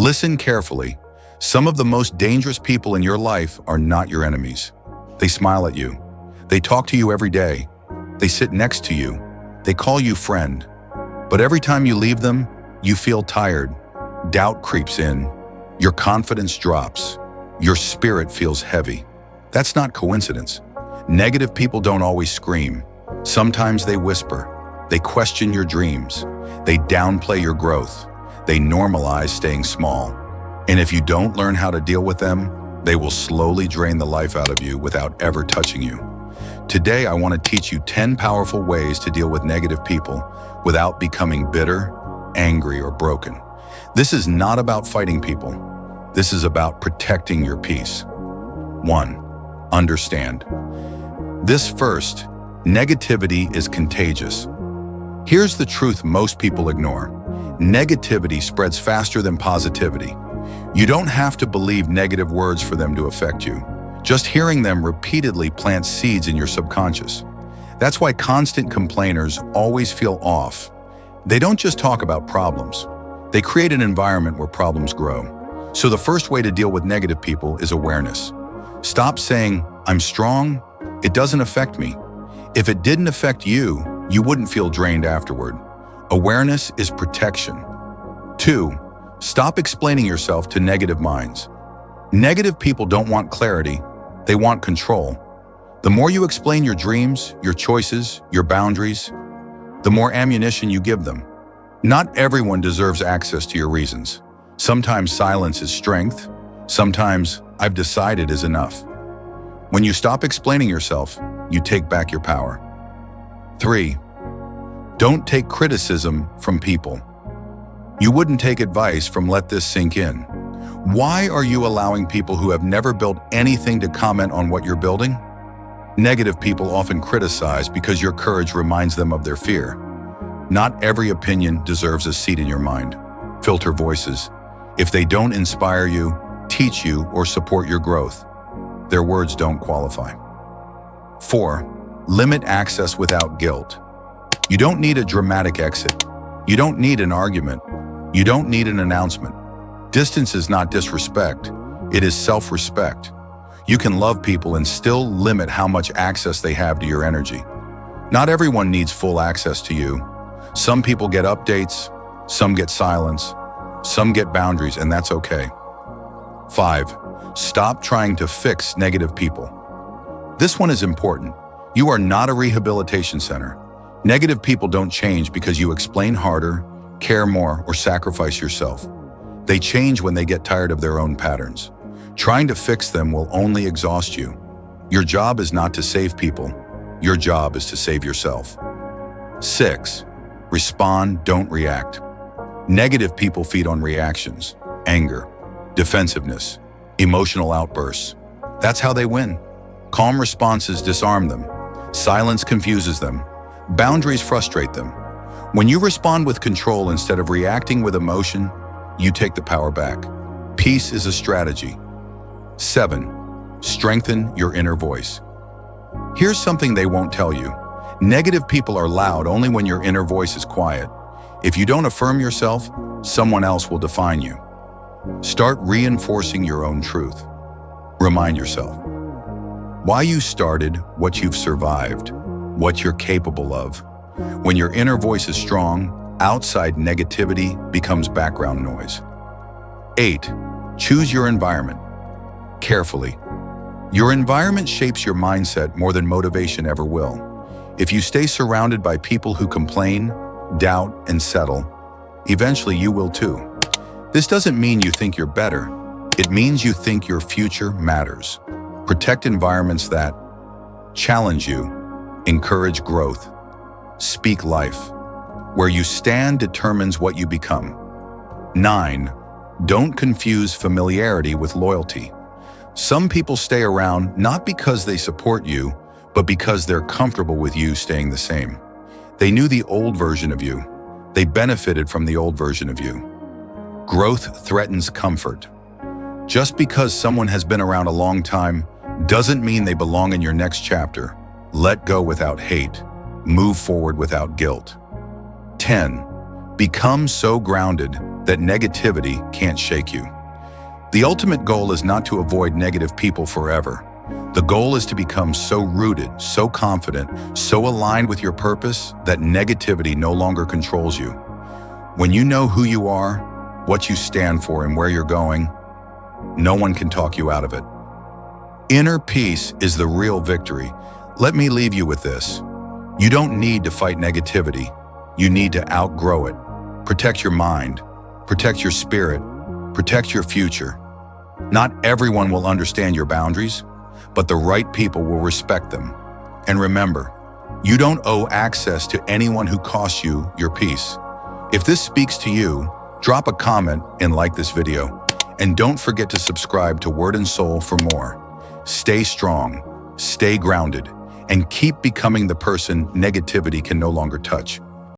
Listen carefully. Some of the most dangerous people in your life are not your enemies. They smile at you. They talk to you every day. They sit next to you. They call you friend. But every time you leave them, you feel tired. Doubt creeps in. Your confidence drops. Your spirit feels heavy. That's not coincidence. Negative people don't always scream. Sometimes they whisper. They question your dreams. They downplay your growth. They normalize staying small. And if you don't learn how to deal with them, they will slowly drain the life out of you without ever touching you. Today, I want to teach you 10 powerful ways to deal with negative people without becoming bitter, angry, or broken. This is not about fighting people. This is about protecting your peace. 1. Understand. This first, negativity is contagious. Here's the truth most people ignore. Negativity spreads faster than positivity. You don't have to believe negative words for them to affect you. Just hearing them repeatedly plants seeds in your subconscious. That's why constant complainers always feel off. They don't just talk about problems. They create an environment where problems grow. So the first way to deal with negative people is awareness. Stop saying, "I'm strong. It doesn't affect me." If it didn't affect you, you wouldn't feel drained afterward. Awareness is protection. 2. Stop explaining yourself to negative minds. Negative people don't want clarity, they want control. The more you explain your dreams, your choices, your boundaries, the more ammunition you give them. Not everyone deserves access to your reasons. Sometimes silence is strength, sometimes "I've decided" is enough. When you stop explaining yourself, you take back your power. 3. Don't take criticism from people. You wouldn't take advice from "Let this sink in." Why are you allowing people who have never built anything to comment on what you're building? Negative people often criticize because your courage reminds them of their fear. Not every opinion deserves a seat in your mind. Filter voices. If they don't inspire you, teach you, or support your growth, their words don't qualify. 4. Limit access without guilt. You don't need a dramatic exit. You don't need an argument. You don't need an announcement. Distance is not disrespect. It is self-respect. You can love people and still limit how much access they have to your energy. Not everyone needs full access to you. Some people get updates, some get silence, some get boundaries, and that's okay. 5. Stop trying to fix negative people. This one is important. You are not a rehabilitation center. Negative people don't change because you explain harder, care more, or sacrifice yourself. They change when they get tired of their own patterns. Trying to fix them will only exhaust you. Your job is not to save people. Your job is to save yourself. 6. Respond, don't react. Negative people feed on reactions, anger, defensiveness, emotional outbursts. That's how they win. Calm responses disarm them. Silence confuses them. Boundaries frustrate them. When you respond with control instead of reacting with emotion, you take the power back. Peace is a strategy. 7. Strengthen your inner voice. Here's something they won't tell you. Negative people are loud only when your inner voice is quiet. If you don't affirm yourself, someone else will define you. Start reinforcing your own truth. Remind yourself why you started, what you've survived, what you're capable of. When your inner voice is strong, outside negativity becomes background noise. 8. Choose your environment carefully. Your environment shapes your mindset more than motivation ever will. If you stay surrounded by people who complain, doubt, and settle, eventually you will too. This doesn't mean you think you're better. It means you think your future matters. Protect environments that challenge you, encourage growth, speak life. Where you stand determines what you become. 9. Don't confuse familiarity with loyalty. Some people stay around not because they support you, but because they're comfortable with you staying the same. They knew the old version of you. They benefited from the old version of you. Growth threatens comfort. Just because someone has been around a long time doesn't mean they belong in your next chapter. Let go without hate. Move forward without guilt. 10. Become so grounded that negativity can't shake you. The ultimate goal is not to avoid negative people forever. The goal is to become so rooted, so confident, so aligned with your purpose that negativity no longer controls you. When you know who you are, what you stand for, and where you're going, no one can talk you out of it. Inner peace is the real victory. Let me leave you with this. You don't need to fight negativity. You need to outgrow it. Protect your mind, protect your spirit, protect your future. Not everyone will understand your boundaries, but the right people will respect them. And remember, you don't owe access to anyone who costs you your peace. If this speaks to you, drop a comment and like this video. And don't forget to subscribe to Word and Soul for more. Stay strong, stay grounded, and keep becoming the person negativity can no longer touch.